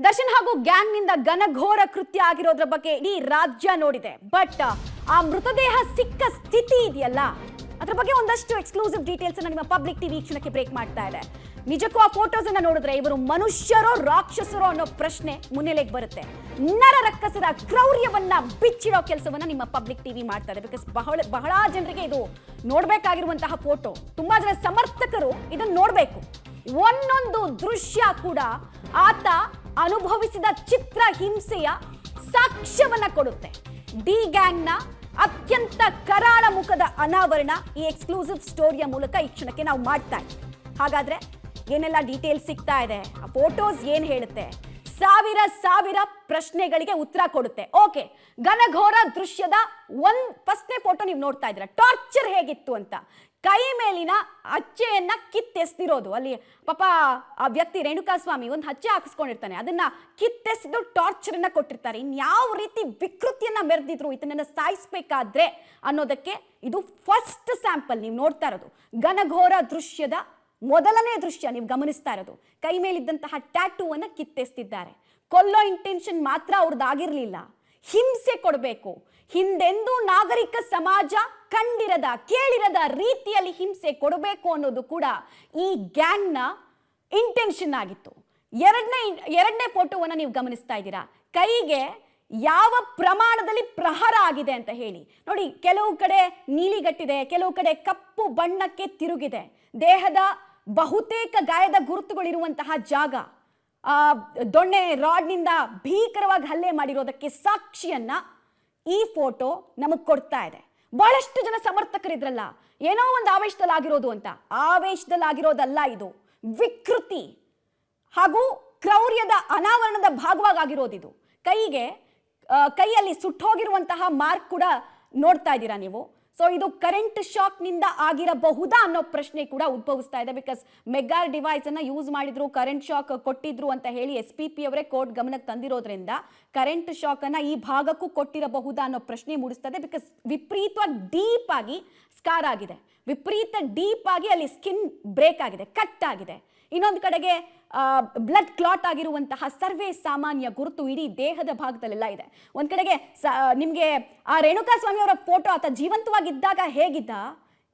ದರ್ಶನ್ ಹಾಗೂ ಗ್ಯಾಂಗ್ ನಿಂದ ಘನಘೋರ ಕೃತ್ಯ ಆಗಿರೋದ್ರ ಬಗ್ಗೆ ಇಡೀ ರಾಜ್ಯ ನೋಡಿದೆ. ಬಟ್ ಆ ಮೃತದೇಹ ಸಿಕ್ಕ ಸ್ಥಿತಿ ಇದೆಯಲ್ಲ, ಅದ್ರ ಬಗ್ಗೆ ಒಂದಷ್ಟು ಎಕ್ಸ್ಕ್ಲೂಸಿವ್ ಡೀಟೇಲ್ಸ್ ಅನ್ನ ನಿಮ್ಮ ಪಬ್ಲಿಕ್ ಟಿವಿ ವೀಕ್ಷಣಕ್ಕೆ ಬ್ರೇಕ್ ಮಾಡ್ತಾ ಇದೆ. ನಿಜಕ್ಕೂ ಆ ಫೋಟೋಸ್ ಅನ್ನ ನೋಡಿದ್ರೆ ಇವರು ಮನುಷ್ಯರೋ ರಾಕ್ಷಸರೋ ಅನ್ನೋ ಪ್ರಶ್ನೆ ಮುನ್ನೆಲೆಗೆ ಬರುತ್ತೆ. ನರ ರಕ್ಕಸದ ಕ್ರೌರ್ಯವನ್ನ ಬಿಚ್ಚಿಡೋ ಕೆಲಸವನ್ನ ನಿಮ್ಮ ಪಬ್ಲಿಕ್ ಟಿವಿ ಮಾಡ್ತಾ ಇದೆ. ಬಿಕಾಸ್ ಬಹಳ ಜನರಿಗೆ ಇದು ನೋಡ್ಬೇಕಾಗಿರುವಂತಹ ಫೋಟೋ. ತುಂಬಾ ಜನ ಸಮರ್ಥಕರು ಇದನ್ನ ನೋಡ್ಬೇಕು. ಒಂದೊಂದು ದೃಶ್ಯ ಕೂಡ ಆತ ಅನುಭವಿಸಿದ ಚಿತ್ರ ಹಿಂಸೆಯ ಸಾಕ್ಷ್ಯವನ್ನ ಕೊಡುತ್ತೆ. ಡಿ ಗ್ಯಾಂಗ್ನ ಅತ್ಯಂತ ಕರಾಳ ಮುಖದ ಅನಾವರಣ ಈ ಎಕ್ಸ್ಕ್ಲೂಸಿವ್ ಸ್ಟೋರಿಯ ಮೂಲಕ ಈ ಕ್ಷಣಕ್ಕೆ ನಾವು ಮಾಡ್ತಾ ಇದ್ದೀವಿ. ಹಾಗಾದ್ರೆ ಏನೆಲ್ಲ ಡೀಟೇಲ್ಸ್ ಸಿಗ್ತಾ ಇದೆ, ಆ ಫೋಟೋಸ್ ಏನ್ ಹೇಳುತ್ತೆ, ಸಾವಿರ ಪ್ರಶ್ನೆಗಳಿಗೆ ಉತ್ತರ ಕೊಡುತ್ತೆ. ಓಕೆ, ಘನಘೋರ ದೃಶ್ಯದ ಫಸ್ಟ್ನೇ ಫೋಟೋ ನೀವು ನೋಡ್ತಾ ಇದ್ದೀರಾ. ಟಾರ್ಚರ್ ಹೇಗಿತ್ತು ಅಂತ, ಕೈ ಮೇಲಿನ ಹಚ್ಚೆಯನ್ನ ಕಿತ್ತೆಸ್ತಿರೋದು. ಅಲ್ಲಿ ಪಾಪ ಆ ವ್ಯಕ್ತಿ ರೇಣುಕಾಸ್ವಾಮಿ ಒಂದು ಹಚ್ಚೆ ಹಾಕಿಸ್ಕೊಂಡಿರ್ತಾನೆ, ಅದನ್ನ ಕಿತ್ತೆಸ್ದು ಟಾರ್ಚರ್ ಅನ್ನ ಕೊಟ್ಟಿರ್ತಾರೆ. ಇನ್ಯಾವ ರೀತಿ ವಿಕೃತಿಯನ್ನ ಮೆರೆದಿದ್ರು ಇದನ್ನ ಸಾಯಿಸ್ಬೇಕಾದ್ರೆ ಅನ್ನೋದಕ್ಕೆ ಇದು ಫಸ್ಟ್ ಸ್ಯಾಂಪಲ್ ನೀವು ನೋಡ್ತಾ ಇರೋದು. ಘನಘೋರ ದೃಶ್ಯದ ಮೊದಲನೇ ದೃಶ್ಯ ನೀವು ಗಮನಿಸ್ತಾ ಇರೋದು. ಕೈ ಮೇಲಿದ್ದಂತಹ ಟ್ಯಾಟೂವನ್ನ ಕಿತ್ತೆಸ್ತಿದ್ದಾರೆ. ಕೊಲ್ಲೋ ಇಂಟೆನ್ಷನ್ ಮಾತ್ರ ಅವ್ರದ್ದಾಗಿರ್ಲಿಲ್ಲ, ಹಿಂಸೆ ಕೊಡಬೇಕು, ಹಿಂದೆಂದೂ ನಾಗರಿಕ ಸಮಾಜ ಕಂಡಿರದ ಕೇಳಿರದ ರೀತಿಯಲ್ಲಿ ಹಿಂಸೆ ಕೊಡಬೇಕು ಅನ್ನೋದು ಕೂಡ ಈ ಗ್ಯಾಂಗ್ನ ಇಂಟೆನ್ಷನ್ ಆಗಿತ್ತು. ಎರಡನೇ ಫೋಟೋವನ್ನ ನೀವು ಗಮನಿಸ್ತಾ ಇದ್ದೀರಾ. ಕೈಗೆ ಯಾವ ಪ್ರಮಾಣದಲ್ಲಿ ಪ್ರಹಾರ ಆಗಿದೆ ಅಂತ ಹೇಳಿ ನೋಡಿ. ಕೆಲವು ಕಡೆ ನೀಲಿಗಟ್ಟಿದೆ, ಕೆಲವು ಕಡೆ ಕಪ್ಪು ಬಣ್ಣಕ್ಕೆ ತಿರುಗಿದೆ. ದೇಹದ ಬಹುತೇಕ ಗಾಯದ ಗುರುತುಗಳಿರುವಂತಹ ಜಾಗ, ದೊಣ್ಣೆ ರಾಡ್ನಿಂದ ಭೀಕರವಾಗಿ ಹಲ್ಲೆ ಮಾಡಿರೋದಕ್ಕೆ ಸಾಕ್ಷಿಯನ್ನ ಈ ಫೋಟೋ ನಮಗೆ ಕೊಡ್ತಾ ಇದೆ. ಬಹಳಷ್ಟು ಜನ ಸಮರ್ಥಕರಿದ್ರಲ್ಲ, ಏನೋ ಒಂದು ಆವೇಶದಲ್ಲಿ ಆಗಿರೋದು ಅಂತ. ಆವೇಶದಲ್ಲಿ ಆಗಿರೋದಲ್ಲ, ಇದು ವಿಕೃತಿ ಹಾಗೂ ಕ್ರೌರ್ಯದ ಅನಾವರಣದ ಭಾಗವಾಗಿರೋದು. ಇದು ಕೈಯಲ್ಲಿ ಸುಟ್ಟೋಗಿರುವಂತಹ ಮಾರ್ಕ್ ಕೂಡ ನೋಡ್ತಾ ಇದ್ದೀರಾ ನೀವು. ಸೊ ಇದು ಕರೆಂಟ್ ಶಾಕ್ ನಿಂದ ಆಗಿರಬಹುದಾ ಅನ್ನೋ ಪ್ರಶ್ನೆ ಕೂಡ ಉದ್ಭವಿಸ್ತಾ ಇದೆ. ಬಿಕಾಸ್ ಮೆಗಾರ್ ಡಿವೈಸ್ ಅನ್ನ ಯೂಸ್ ಮಾಡಿದ್ರು, ಕರೆಂಟ್ ಶಾಕ್ ಕೊಟ್ಟಿದ್ರು ಅಂತ ಹೇಳಿ SPP ಅವರೇ ಕೋರ್ಟ್ ಗಮನಕ್ಕೆ ತಂದಿರೋದ್ರಿಂದ ಕರೆಂಟ್ ಶಾಕ್ ಅನ್ನ ಈ ಭಾಗಕ್ಕೂ ಕೊಟ್ಟಿರಬಹುದಾ ಅನ್ನೋ ಪ್ರಶ್ನೆ ಮೂಡಿಸ್ತದೆ. ಬಿಕಾಸ್ ವಿಪರೀತವಾಗಿ ಡೀಪ್ ಆಗಿ ಸ್ಕಾರ್ ಆಗಿದೆ, ವಿಪರೀತ ಡೀಪ್ ಆಗಿ ಅಲ್ಲಿ ಸ್ಕಿನ್ ಬ್ರೇಕ್ ಆಗಿದೆ, ಕಟ್ ಆಗಿದೆ. ಇನ್ನೊಂದು ಕಡೆಗೆ ಬ್ಲಡ್ ಕ್ಲಾಟ್ ಆಗಿರುವಂತಹ ಸರ್ವೇ ಸಾಮಾನ್ಯ ಗುರುತು ಇಡೀ ದೇಹದ ಭಾಗದಲ್ಲೆಲ್ಲ ಇದೆ. ಒಂದ್ ಕಡೆಗೆ ನಿಮ್ಗೆ ಆ ರೇಣುಕಾಸ್ವಾಮಿ ಅವರ ಫೋಟೋ, ಆತ ಜೀವಂತವಾಗಿದ್ದಾಗ ಹೇಗಿದ್ದ,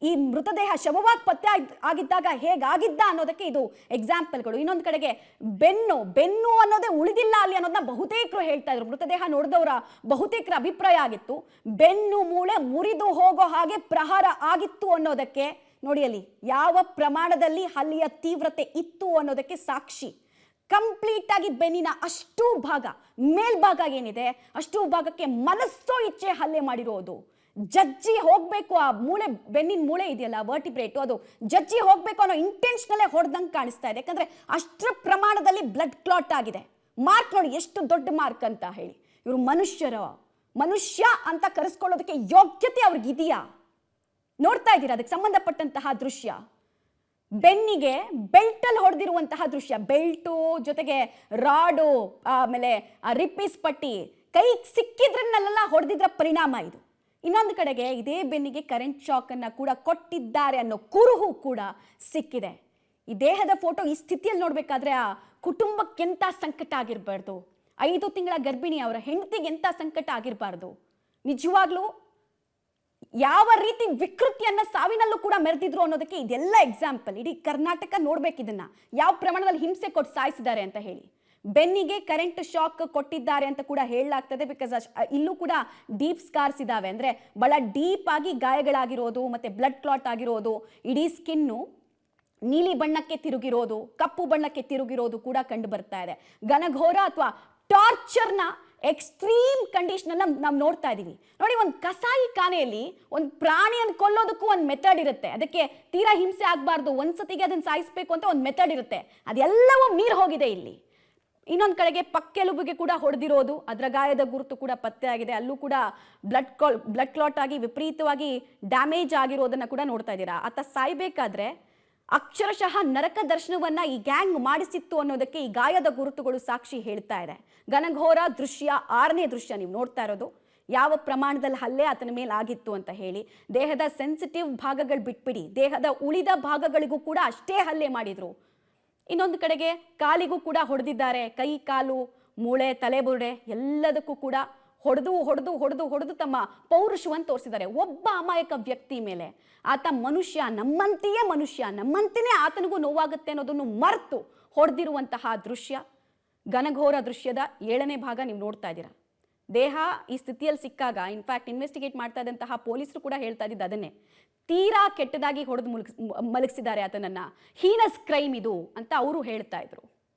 ಈ ಮೃತದೇಹ ಶವವಾಗಿ ಪತ್ತೆ ಆಗಿದ್ದಾಗ ಹೇಗಾಗಿದ್ದ ಅನ್ನೋದಕ್ಕೆ ಇದು ಎಕ್ಸಾಂಪಲ್ಗಳು. ಇನ್ನೊಂದು ಕಡೆಗೆ ಬೆನ್ನು ಅನ್ನೋದೇ ಉಳಿದಿಲ್ಲ ಅಲ್ಲಿ ಅನ್ನೋದನ್ನ ಬಹುತೇಕರು ಹೇಳ್ತಾ ಇದ್ರು. ಮೃತದೇಹ ನೋಡಿದವರ ಬಹುತೇಕರ ಅಭಿಪ್ರಾಯ ಆಗಿತ್ತು, ಬೆನ್ನು ಮೂಳೆ ಮುರಿದು ಹೋಗೋ ಹಾಗೆ ಪ್ರಹಾರ ಆಗಿತ್ತು ಅನ್ನೋದಕ್ಕೆ ನೋಡಿ ಅಲ್ಲಿ ಯಾವ ಪ್ರಮಾಣದಲ್ಲಿ ಹಲ್ಲೆಯ ತೀವ್ರತೆ ಇತ್ತು ಅನ್ನೋದಕ್ಕೆ ಸಾಕ್ಷಿ. ಕಂಪ್ಲೀಟ್ ಆಗಿ ಬೆನ್ನಿನ ಅಷ್ಟು ಭಾಗ, ಮೇಲ್ಭಾಗ ಏನಿದೆ ಅಷ್ಟು ಭಾಗಕ್ಕೆ ಮನಸ್ಸೋ ಇಚ್ಛೆ ಹಲ್ಲೆ ಮಾಡಿರೋದು. ಜಜ್ಜಿ ಹೋಗ್ಬೇಕು, ಆ ಮೂಳೆ, ಬೆನ್ನಿನ ಮೂಳೆ ಇದೆಯಲ್ಲ ವರ್ಟಿಬ್ರೇಟು, ಅದು ಜಜ್ಜಿ ಹೋಗ್ಬೇಕು ಅನ್ನೋ ಇಂಟೆನ್ಷನಲ್ಲೇ ಹೊಡೆದಂಗೆ ಕಾಣಿಸ್ತಾ ಇದೆ. ಯಾಕಂದ್ರೆ ಅಷ್ಟರ ಪ್ರಮಾಣದಲ್ಲಿ ಬ್ಲಡ್ ಕ್ಲಾಟ್ ಆಗಿದೆ. ಮಾರ್ಕ್ ನೋಡಿ ಎಷ್ಟು ದೊಡ್ಡ ಮಾರ್ಕ್ ಅಂತ ಹೇಳಿ. ಇವರು ಮನುಷ್ಯ ಅಂತ ಕರೆಸ್ಕೊಳ್ಳೋದಕ್ಕೆ ಯೋಗ್ಯತೆ ಅವ್ರಿಗಿದೆಯಾ? ನೋಡ್ತಾ ಇದ್ದೀರಾ ಅದಕ್ಕೆ ಸಂಬಂಧಪಟ್ಟಂತಹ ದೃಶ್ಯ. ಬೆನ್ನಿಗೆ ಬೆಲ್ಟಲ್ಲಿ ಹೊಡೆದಿರುವಂತಹ ದೃಶ್ಯ, ಬೆಲ್ಟು ಜೊತೆಗೆ ರಾಡು, ಆಮೇಲೆ ರಿಪ್ಪೀಸ್ ಪಟ್ಟಿ ಕೈ ಸಿಕ್ಕಿದ್ರನ್ನೆಲ್ಲ ಹೊಡೆದಿದ್ರ ಪರಿಣಾಮ ಇದು. ಇನ್ನೊಂದು ಕಡೆಗೆ ಇದೇ ಬೆನ್ನಿಗೆ ಕರೆಂಟ್ ಶಾಕ್ ಅನ್ನ ಕೂಡ ಕೊಟ್ಟಿದ್ದಾರೆ ಅನ್ನೋ ಕುರುಹು ಕೂಡ ಸಿಕ್ಕಿದೆ. ಈ ದೇಹದ ಫೋಟೋ ಈ ಸ್ಥಿತಿಯಲ್ಲಿ ನೋಡ್ಬೇಕಾದ್ರೆ ಆ ಕುಟುಂಬಕ್ಕೆಂತ ಸಂಕಟ ಆಗಿರಬಾರ್ದು, 5 ತಿಂಗಳ ಗರ್ಭಿಣಿ ಅವರ ಹೆಂಡತಿಗೆ ಎಂತ ಸಂಕಟ ಆಗಿರಬಾರ್ದು. ನಿಜವಾಗ್ಲೂ ಯಾವ ರೀತಿ ವಿಕೃತಿಯನ್ನ ಸಾವಿನಲ್ಲೂ ಕೂಡ ಮೆರೆದಿದ್ರು ಅನ್ನೋದಕ್ಕೆ ಇದೆಲ್ಲ ಎಕ್ಸಾಂಪಲ್. ಇಡೀ ಕರ್ನಾಟಕ ನೋಡ್ಬೇಕು ಇದನ್ನ, ಯಾವ ಪ್ರಮಾಣದಲ್ಲಿ ಹಿಂಸೆ ಕೊಟ್ಟು ಸಾಯಿಸಿದ್ದಾರೆ ಅಂತ ಹೇಳಿ. ಬೆನ್ನಿಗೆ ಕರೆಂಟ್ ಶಾಕ್ ಕೊಟ್ಟಿದ್ದಾರೆ ಅಂತ ಕೂಡ ಹೇಳಲಾಗ್ತದೆ. ಬಿಕಾಸ್ ಇಲ್ಲೂ ಕೂಡ ಡೀಪ್ ಸ್ಕಾರ್ಸ್ ಇದಾವೆ, ಅಂದ್ರೆ ಬಹಳ ಡೀಪ್ ಆಗಿ ಗಾಯಗಳಾಗಿರೋದು, ಮತ್ತೆ ಬ್ಲಡ್ ಕ್ಲಾಟ್ ಆಗಿರೋದು, ಇಡೀ ಸ್ಕಿನ್ನು ನೀಲಿ ಬಣ್ಣಕ್ಕೆ ತಿರುಗಿರೋದು, ಕಪ್ಪು ಬಣ್ಣಕ್ಕೆ ತಿರುಗಿರೋದು ಕೂಡ ಕಂಡು ಬರ್ತಾ ಇದೆ. ಘನಘೋರ ಅಥವಾ ಟಾರ್ಚರ್ನ ಎಕ್ಸ್ಟ್ರೀಮ್ ಕಂಡೀಷನ್ ಅನ್ನ ನಾವು ನೋಡ್ತಾ ಇದೀವಿ. ನೋಡಿ, ಒಂದು ಕಸಾಯಿ ಖಾನೆಯಲ್ಲಿ ಒಂದು ಪ್ರಾಣಿಯನ್ನು ಕೊಲ್ಲೋದಕ್ಕೂ ಒಂದು ಮೆಥಡ್ ಇರುತ್ತೆ. ಅದಕ್ಕೆ ತೀರಾ ಹಿಂಸೆ ಆಗಬಾರ್ದು, ಒಂದ್ಸತಿಗೆ ಅದನ್ನ ಸಾಯಿಸಬೇಕು ಅಂತ ಒಂದು ಮೆಥಡ್ ಇರುತ್ತೆ. ಅದೆಲ್ಲವೂ ಮೀರ್ ಹೋಗಿದೆ ಇಲ್ಲಿ. ಇನ್ನೊಂದು ಕಡೆಗೆ ಪಕ್ಕೆಲುಬಿಗೆ ಕೂಡ ಹೊಡೆದಿರೋದು, ಅದರ ಗಾಯದ ಗುರುತು ಕೂಡ ಪತ್ತೆ ಆಗಿದೆ. ಅಲ್ಲೂ ಕೂಡ ಬ್ಲಡ್ ಕ್ಲಾಟ್ ಆಗಿ ವಿಪರೀತವಾಗಿ ಡ್ಯಾಮೇಜ್ ಆಗಿರೋದನ್ನ ಕೂಡ ನೋಡ್ತಾ ಇದ್ದೀರಾ. ಆತ ಸಾಯ್ಬೇಕಾದ್ರೆ ಅಕ್ಷರಶಃ ನರಕ ದರ್ಶನವನ್ನ ಈ ಗ್ಯಾಂಗ್ ಮಾಡಿಸಿತ್ತು ಅನ್ನೋದಕ್ಕೆ ಈ ಗಾಯದ ಗುರುತುಗಳು ಸಾಕ್ಷಿ ಹೇಳ್ತಾ ಇದೆ. ಘನಘೋರ ದೃಶ್ಯ 6ನೇ ದೃಶ್ಯ ನೀವು ನೋಡ್ತಾ ಇರೋದು. ಯಾವ ಪ್ರಮಾಣದಲ್ಲಿ ಹಲ್ಲೆ ಆತನ ಮೇಲೆ ಆಗಿತ್ತು ಅಂತ ಹೇಳಿ. ದೇಹದ ಸೆನ್ಸಿಟಿವ್ ಭಾಗಗಳು ಬಿಟ್ಬಿಡಿ, ದೇಹದ ಉಳಿದ ಭಾಗಗಳಿಗೂ ಕೂಡ ಅಷ್ಟೇ ಹಲ್ಲೆ ಮಾಡಿದ್ರು. ಇನ್ನೊಂದು ಕಡೆಗೆ ಕಾಲಿಗೂ ಕೂಡ ಹೊಡೆದಿದ್ದಾರೆ, ಕೈ ಕಾಲು ಮೂಳೆ ತಲೆಬುರುಡೆ ಎಲ್ಲದಕ್ಕೂ ಕೂಡ ಹೊಡೆದು ತಮ್ಮ ಪೌರುಷವನ್ನು ತೋರಿಸಿದ್ದಾರೆ. ಒಬ್ಬ ಅಮಾಯಕ ವ್ಯಕ್ತಿ ಮೇಲೆ ಆತ ನಮ್ಮಂತೆಯೇ ಆತನಿಗೂ ನೋವಾಗುತ್ತೆ ಅನ್ನೋದನ್ನು ಮರೆತು ಹೊಡೆದಿರುವಂತಹ ದೃಶ್ಯ, ಘನಘೋರ ದೃಶ್ಯದ 7ನೇ ಭಾಗ ನೀವು ನೋಡ್ತಾ ಇದ್ದೀರಾ. ದೇಹ ಈ ಸ್ಥಿತಿಯಲ್ಲಿ ಸಿಕ್ಕಾಗ ಇನ್ಫ್ಯಾಕ್ಟ್ ಇನ್ವೆಸ್ಟಿಗೇಟ್ ಮಾಡ್ತಾ ಇದ್ದಂತಹ ಪೊಲೀಸರು ಕೂಡ ಹೇಳ್ತಾ ಇದ್ದಿದ್ದು ಅದನ್ನೇ, ತೀರಾ ಕೆಟ್ಟದಾಗಿ ಹೊಡೆದು ಮಲಗಿಸಿದ್ದಾರೆ ಆತನನ್ನ, ಹೀನಸ್ ಕ್ರೈಮ್ ಇದು ಅಂತ ಅವರು ಹೇಳ್ತಾ ಇದ್ರು.